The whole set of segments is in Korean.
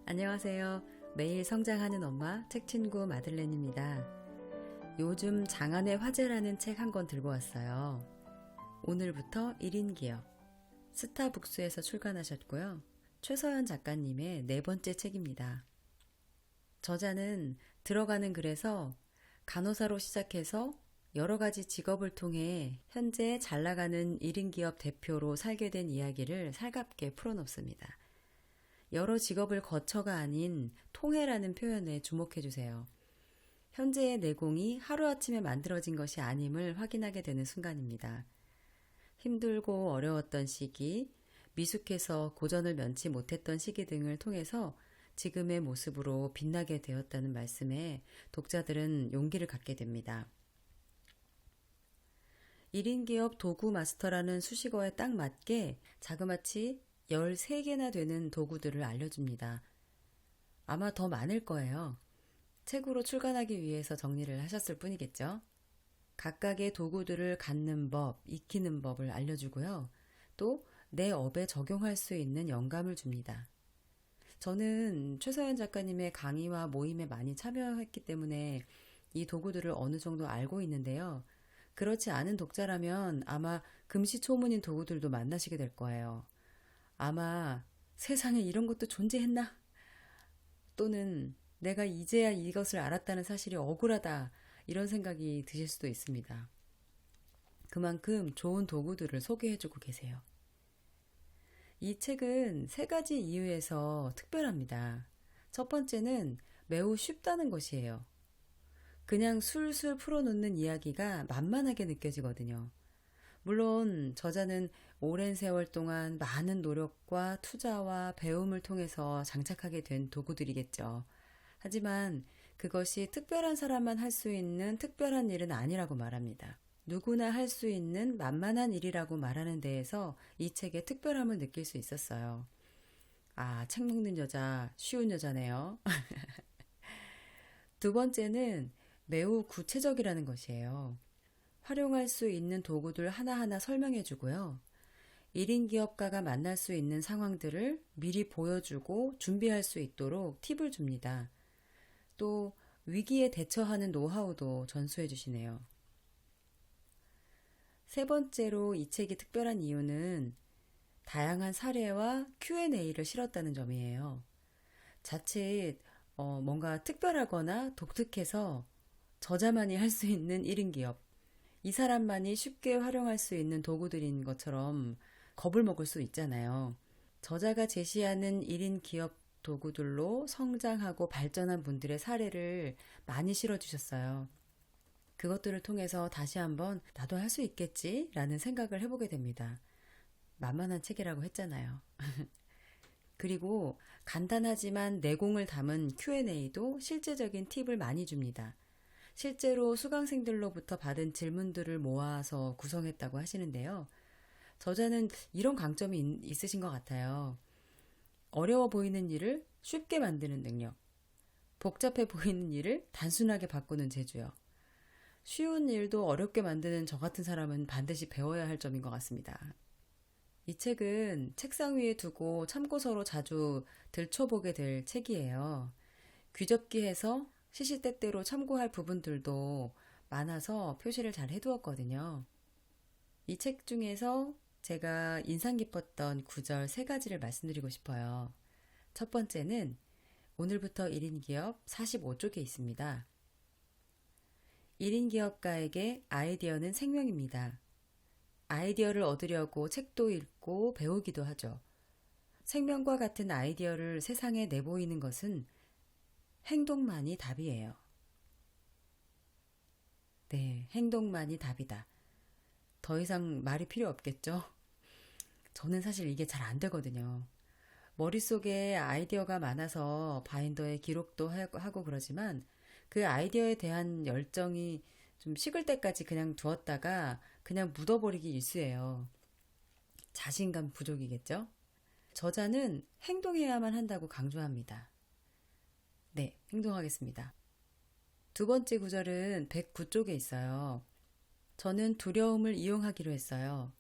안녕하세요. 매일 성장하는 엄마 책친구 마들렌입니다. 요즘 장안의 화제라는 책 한 권 들고 왔어요. 오늘부터 1인 기업. 스타북스에서 출간하셨고요. 최서연 작가님의 네 번째 책입니다. 저자는 들어가는 글에서 간호사로 시작해서 여러 가지 직업을 통해 현재 잘 나가는 1인 기업 대표로 살게 된 이야기를 살갑게 풀어놓습니다. 여러 직업을 거쳐가 아닌 통해라는 표현에 주목해 주세요. 현재의 내공이 하루아침에 만들어진 것이 아님을 확인하게 되는 순간입니다. 힘들고 어려웠던 시기, 미숙해서 고전을 면치 못했던 시기 등을 통해서 지금의 모습으로 빛나게 되었다는 말씀에 독자들은 용기를 갖게 됩니다. 1인 기업 도구 마스터라는 수식어에 딱 맞게 자그마치 13개나 되는 도구들을 알려줍니다. 아마 더 많을 거예요. 책으로 출간하기 위해서 정리를 하셨을 뿐이겠죠. 각각의 도구들을 갖는 법, 익히는 법을 알려주고요. 또 내 업에 적용할 수 있는 영감을 줍니다. 저는 최서연 작가님의 강의와 모임에 많이 참여했기 때문에 이 도구들을 어느 정도 알고 있는데요. 그렇지 않은 독자라면 아마 금시초문인 도구들도 만나시게 될 거예요. 아마 세상에 이런 것도 존재했나? 또는 내가 이제야 이것을 알았다는 사실이 억울하다. 이런 생각이 드실 수도 있습니다. 그만큼 좋은 도구들을 소개해주고 계세요. 이 책은 세 가지 이유에서 특별합니다. 첫 번째는 매우 쉽다는 것이에요. 그냥 술술 풀어놓는 이야기가 만만하게 느껴지거든요. 물론 저자는 오랜 세월 동안 많은 노력과 투자와 배움을 통해서 장착하게 된 도구들이겠죠. 하지만 그것이 특별한 사람만 할 수 있는 특별한 일은 아니라고 말합니다. 누구나 할 수 있는 만만한 일이라고 말하는 데에서 이 책의 특별함을 느낄 수 있었어요. 아, 책 읽는 여자, 쉬운 여자네요. 두 번째는 매우 구체적이라는 것이에요. 활용할 수 있는 도구들 하나하나 설명해 주고요. 1인 기업가가 만날 수 있는 상황들을 미리 보여주고 준비할 수 있도록 팁을 줍니다. 또 위기에 대처하는 노하우도 전수해 주시네요. 세 번째로 이 책이 특별한 이유는 다양한 사례와 Q&A를 실었다는 점이에요. 자칫 뭔가 특별하거나 독특해서 저자만이 할 수 있는 1인 기업, 이 사람만이 쉽게 활용할 수 있는 도구들인 것처럼 겁을 먹을 수 있잖아요. 저자가 제시하는 1인 기업 도구들로 성장하고 발전한 분들의 사례를 많이 실어주셨어요. 그것들을 통해서 다시 한번 나도 할 수 있겠지? 라는 생각을 해보게 됩니다. 만만한 책이라고 했잖아요. 그리고 간단하지만 내공을 담은 Q&A도 실제적인 팁을 많이 줍니다. 실제로 수강생들로부터 받은 질문들을 모아서 구성했다고 하시는데요. 저자는 이런 강점이 있으신 것 같아요. 어려워 보이는 일을 쉽게 만드는 능력, 복잡해 보이는 일을 단순하게 바꾸는 재주요. 쉬운 일도 어렵게 만드는 저 같은 사람은 반드시 배워야 할 점인 것 같습니다. 이 책은 책상 위에 두고 참고서로 자주 들춰보게 될 책이에요. 귀접기해서 시시때때로 참고할 부분들도 많아서 표시를 잘 해두었거든요. 이 책 중에서 제가 인상 깊었던 구절 세 가지를 말씀드리고 싶어요. 첫 번째는 오늘부터 1인 기업 45쪽에 있습니다. 1인 기업가에게 아이디어는 생명입니다. 아이디어를 얻으려고 책도 읽고 배우기도 하죠. 생명과 같은 아이디어를 세상에 내보이는 것은 행동만이 답이에요. 네, 행동만이 답이다. 더 이상 말이 필요 없겠죠? 저는 사실 이게 잘 안 되거든요. 머릿속에 아이디어가 많아서 바인더에 기록도 하고 그러지만 그 아이디어에 대한 열정이 좀 식을 때까지 그냥 두었다가 그냥 묻어버리기 일쑤예요. 자신감 부족이겠죠? 저자는 행동해야만 한다고 강조합니다. 네, 행동하겠습니다. 두 번째 구절은 109쪽에 있어요. 저는 두려움을 이용하기로 했어요.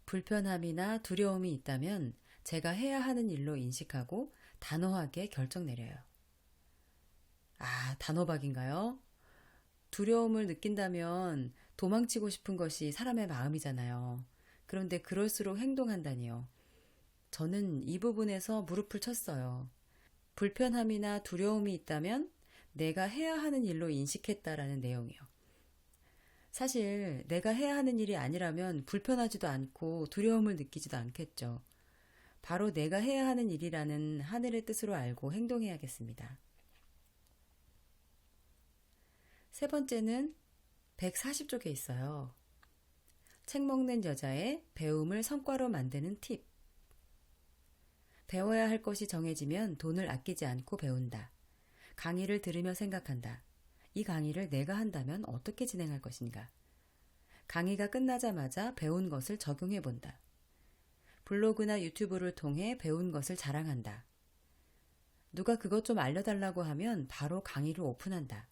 불편함이나 두려움이 있다면 제가 해야 하는 일로 인식하고 단호하게 결정 내려요. 아, 단호박인가요? 두려움을 느낀다면 도망치고 싶은 것이 사람의 마음이잖아요. 그런데 그럴수록 행동한다니요. 저는 이 부분에서 무릎을 쳤어요. 불편함이나 두려움이 있다면 내가 해야 하는 일로 인식했다라는 내용이요. 사실 내가 해야 하는 일이 아니라면 불편하지도 않고 두려움을 느끼지도 않겠죠. 바로 내가 해야 하는 일이라는 하늘의 뜻으로 알고 행동해야겠습니다. 세 번째는 140쪽에 있어요. 책 먹는 여자의 배움을 성과로 만드는 팁. 배워야 할 것이 정해지면 돈을 아끼지 않고 배운다. 강의를 들으며 생각한다. 이 강의를 내가 한다면 어떻게 진행할 것인가? 강의가 끝나자마자 배운 것을 적용해 본다. 블로그나 유튜브를 통해 배운 것을 자랑한다. 누가 그것 좀 알려달라고 하면 바로 강의를 오픈한다.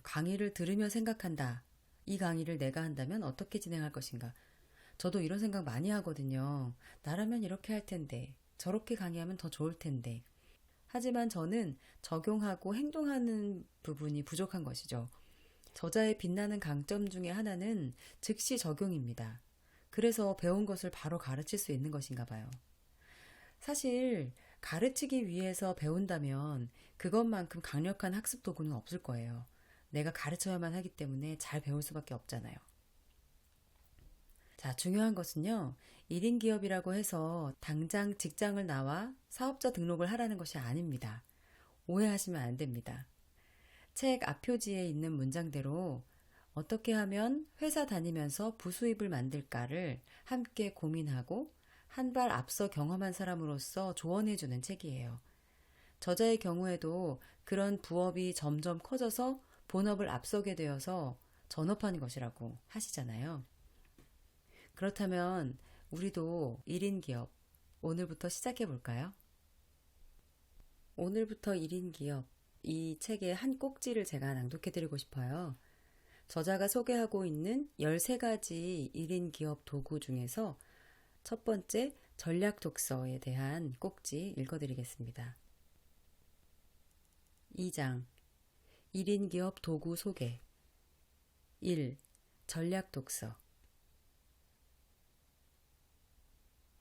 강의를 들으며 생각한다. 이 강의를 내가 한다면 어떻게 진행할 것인가? 저도 이런 생각 많이 하거든요. 나라면 이렇게 할 텐데, 저렇게 강의하면 더 좋을 텐데. 하지만 저는 적용하고 행동하는 부분이 부족한 것이죠. 저자의 빛나는 강점 중에 하나는 즉시 적용입니다. 그래서 배운 것을 바로 가르칠 수 있는 것인가 봐요. 사실 가르치기 위해서 배운다면 그것만큼 강력한 학습 도구는 없을 거예요. 내가 가르쳐야만 하기 때문에 잘 배울 수밖에 없잖아요. 자, 중요한 것은요. 1인 기업이라고 해서 당장 직장을 나와 사업자 등록을 하라는 것이 아닙니다. 오해하시면 안 됩니다. 책 앞표지에 있는 문장대로 어떻게 하면 회사 다니면서 부수입을 만들까를 함께 고민하고 한 발 앞서 경험한 사람으로서 조언해주는 책이에요. 저자의 경우에도 그런 부업이 점점 커져서 본업을 앞서게 되어서 전업한 것이라고 하시잖아요. 그렇다면 우리도 1인 기업 오늘부터 시작해 볼까요? 오늘부터 1인 기업 이 책의 한 꼭지를 제가 낭독해 드리고 싶어요. 저자가 소개하고 있는 13가지 1인 기업 도구 중에서 첫 번째 전략 독서에 대한 꼭지 읽어드리겠습니다. 2장 1인 기업 도구 소개 1. 전략 독서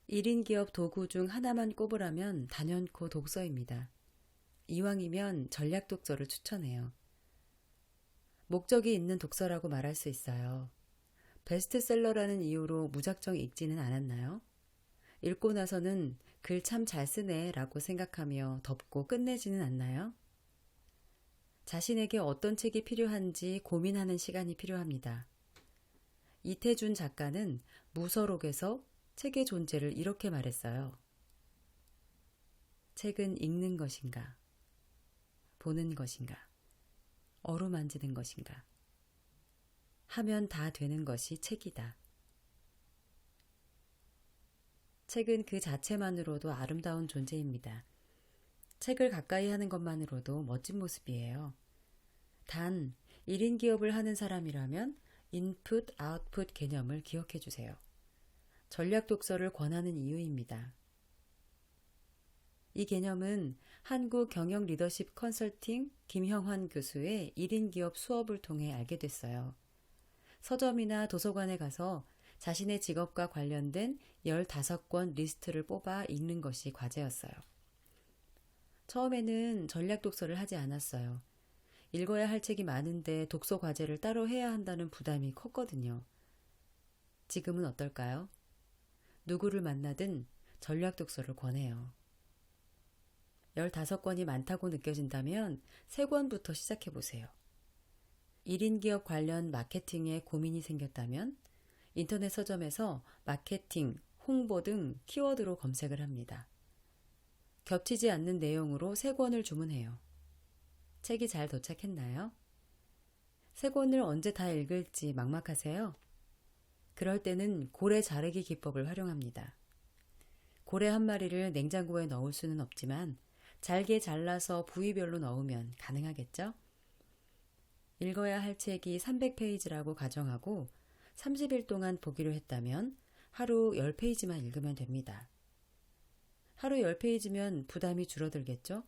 1인 기업 도구 중 하나만 꼽으라면 단연코 독서입니다. 이왕이면 전략 독서를 추천해요. 목적이 있는 독서라고 말할 수 있어요. 베스트셀러라는 이유로 무작정 읽지는 않았나요? 읽고 나서는 글 참 잘 쓰네 라고 생각하며 덮고 끝내지는 않나요? 자신에게 어떤 책이 필요한지 고민하는 시간이 필요합니다. 이태준 작가는 무서록에서 책의 존재를 이렇게 말했어요. 책은 읽는 것인가? 보는 것인가? 어루만지는 것인가? 하면 다 되는 것이 책이다. 책은 그 자체만으로도 아름다운 존재입니다. 책을 가까이 하는 것만으로도 멋진 모습이에요. 단, 1인 기업을 하는 사람이라면 인풋, 아웃풋 개념을 기억해 주세요. 전략 독서를 권하는 이유입니다. 이 개념은 한국 경영 리더십 컨설팅 김형환 교수의 1인 기업 수업을 통해 알게 됐어요. 서점이나 도서관에 가서 자신의 직업과 관련된 15권 리스트를 뽑아 읽는 것이 과제였어요. 처음에는 전략 독서를 하지 않았어요. 읽어야 할 책이 많은데 독서 과제를 따로 해야 한다는 부담이 컸거든요. 지금은 어떨까요? 누구를 만나든 전략 독서를 권해요. 15권이 많다고 느껴진다면 3권부터 시작해보세요. 1인 기업 관련 마케팅에 고민이 생겼다면 인터넷 서점에서 마케팅, 홍보 등 키워드로 검색을 합니다. 겹치지 않는 내용으로 3권을 주문해요. 책이 잘 도착했나요? 3권을 언제 다 읽을지 막막하세요? 그럴 때는 고래 자르기 기법을 활용합니다. 고래 한 마리를 냉장고에 넣을 수는 없지만 잘게 잘라서 부위별로 넣으면 가능하겠죠? 읽어야 할 책이 300페이지라고 가정하고 30일 동안 보기로 했다면 하루 10페이지만 읽으면 됩니다. 하루 10페이지면 부담이 줄어들겠죠?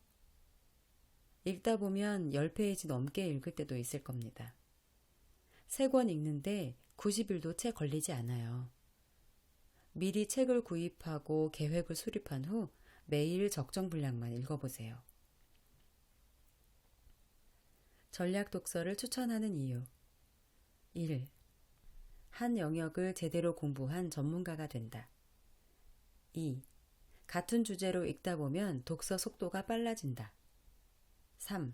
읽다 보면 10페이지 넘게 읽을 때도 있을 겁니다. 3권 읽는데 90일도 채 걸리지 않아요. 미리 책을 구입하고 계획을 수립한 후 매일 적정 분량만 읽어보세요. 전략 독서를 추천하는 이유. 1. 한 영역을 제대로 공부한 전문가가 된다. 2. 같은 주제로 읽다 보면 독서 속도가 빨라진다. 3.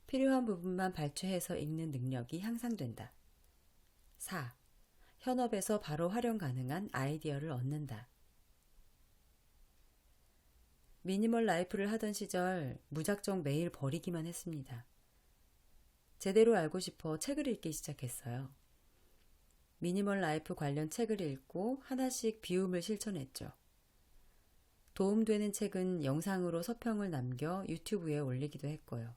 필요한 부분만 발췌해서 읽는 능력이 향상된다. 4. 현업에서 바로 활용 가능한 아이디어를 얻는다. 미니멀 라이프를 하던 시절 무작정 매일 버리기만 했습니다. 제대로 알고 싶어 책을 읽기 시작했어요. 미니멀 라이프 관련 책을 읽고 하나씩 비움을 실천했죠. 도움되는 책은 영상으로 서평을 남겨 유튜브에 올리기도 했고요.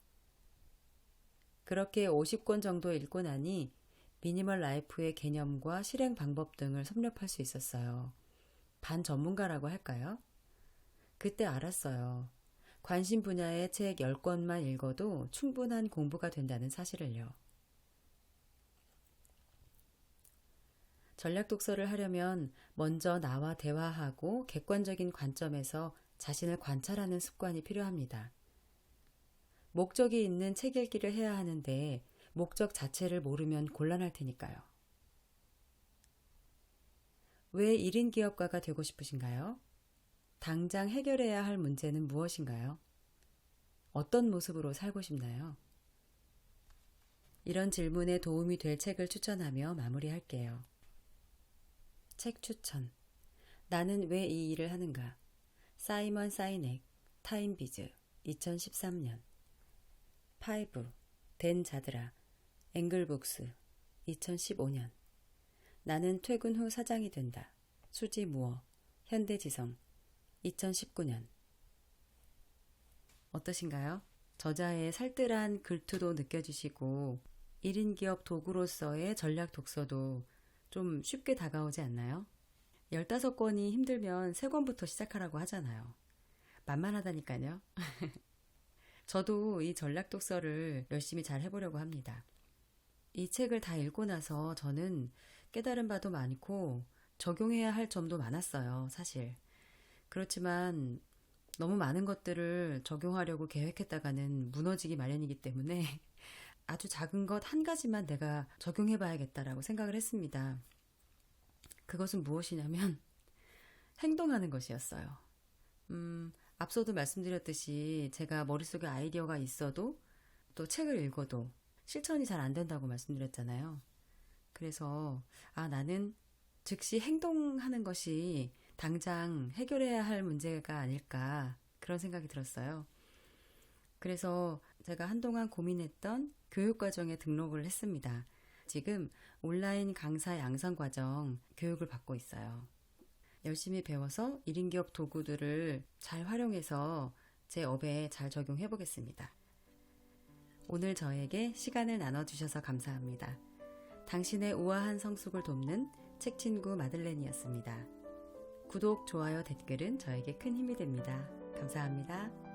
그렇게 50권 정도 읽고 나니 미니멀 라이프의 개념과 실행 방법 등을 섭렵할 수 있었어요. 반 전문가라고 할까요? 그때 알았어요. 관심 분야의 책 10권만 읽어도 충분한 공부가 된다는 사실을요. 전략 독서를 하려면 먼저 나와 대화하고 객관적인 관점에서 자신을 관찰하는 습관이 필요합니다. 목적이 있는 책 읽기를 해야 하는데 목적 자체를 모르면 곤란할 테니까요. 왜 1인 기업가가 되고 싶으신가요? 당장 해결해야 할 문제는 무엇인가요? 어떤 모습으로 살고 싶나요? 이런 질문에 도움이 될 책을 추천하며 마무리할게요. 책 추천. 나는 왜 이 일을 하는가? 사이먼 사이넥, 타임비즈, 2013년. 5. 댄 자드라, 앵글북스, 2015년. 나는 퇴근 후 사장이 된다. 수지 무어, 현대지성, 2019년. 어떠신가요? 저자의 살뜰한 글투도 느껴지시고 1인 기업 도구로서의 전략 독서도 좀 쉽게 다가오지 않나요? 15권이 힘들면 3권부터 시작하라고 하잖아요. 만만하다니까요. 저도 이 전략 독서를 열심히 잘 해보려고 합니다. 이 책을 다 읽고 나서 저는 깨달은 바도 많고 적용해야 할 점도 많았어요, 사실. 그렇지만 너무 많은 것들을 적용하려고 계획했다가는 무너지기 마련이기 때문에 아주 작은 것 한 가지만 내가 적용해봐야겠다라고 생각을 했습니다. 그것은 무엇이냐면 행동하는 것이었어요. 앞서도 말씀드렸듯이 제가 머릿속에 아이디어가 있어도 또 책을 읽어도 실천이 잘 안 된다고 말씀드렸잖아요. 그래서 나는 즉시 행동하는 것이 당장 해결해야 할 문제가 아닐까 그런 생각이 들었어요. 그래서 제가 한동안 고민했던 교육과정에 등록을 했습니다. 지금 온라인 강사 양성과정 교육을 받고 있어요. 열심히 배워서 1인 기업 도구들을 잘 활용해서 제 업에 잘 적용해 보겠습니다. 오늘 저에게 시간을 나눠주셔서 감사합니다. 당신의 우아한 성숙을 돕는 책친구 마들렌이었습니다. 구독, 좋아요, 댓글은 저에게 큰 힘이 됩니다. 감사합니다.